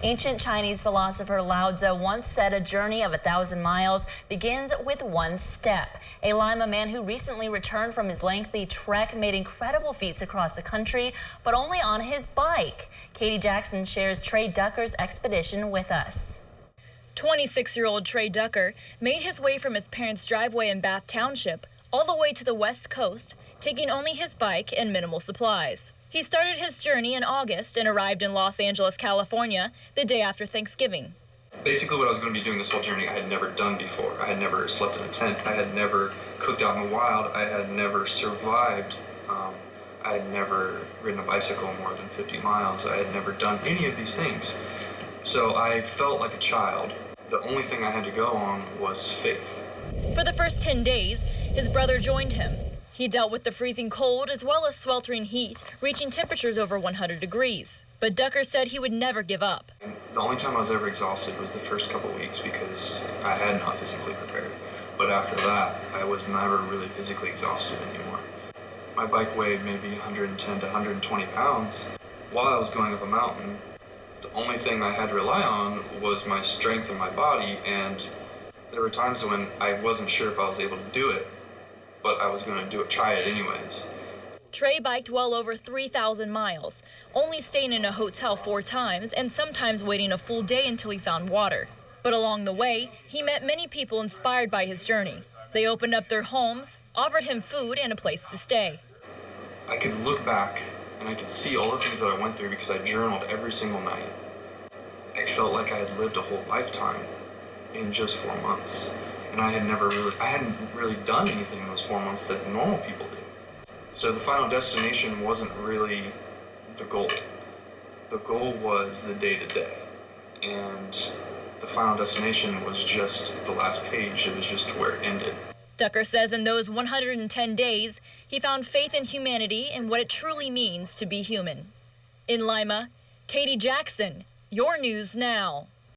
Ancient Chinese philosopher Lao Tzu once said a journey of 1,000 miles begins with one step. A Lima man who recently returned from his lengthy trek made incredible feats across the country, but only on his bike. Katie Jackson shares Trey Ducker's expedition with us. 26-year-old Trey Ducker made his way from his parents' driveway in Bath Township all the way to the West Coast, taking only his bike and minimal supplies. He started his journey in August and arrived in Los Angeles, California, the day after Thanksgiving. Basically what I was going to be doing this whole journey I had never done before. I had never slept in a tent. I had never cooked out in the wild. I had never survived. I had never ridden a bicycle more than 50 miles. I had never done any of these things. So I felt like a child. The only thing I had to go on was faith. For the first 10 days, his brother joined him. He dealt with the freezing cold as well as sweltering heat, reaching temperatures over 100 degrees. But Ducker said he would never give up. And the only time I was ever exhausted was the first couple weeks because I had not physically prepared. But after that, I was never really physically exhausted anymore. My bike weighed maybe 110 to 120 pounds. While I was going up a mountain, the only thing I had to rely on was my strength in my body, and there were times when I wasn't sure if I was able to do it, but I was going to try it anyways. Trey biked well over 3,000 miles, only staying in a hotel 4 times and sometimes waiting a full day until he found water. But along the way, he met many people inspired by his journey. They opened up their homes, offered him food and a place to stay. I could look back and I could see all the things that I went through because I journaled every single night. I felt like I had lived a whole lifetime in just 4 months. And I hadn't really done anything in those 4 months that normal people do. So the final destination wasn't really the goal. The goal was the day-to-day. And the final destination was just the last page. It was just where it ended. Ducker says in those 110 days, he found faith in humanity and what it truly means to be human. In Lima, Katie Jackson, your news now.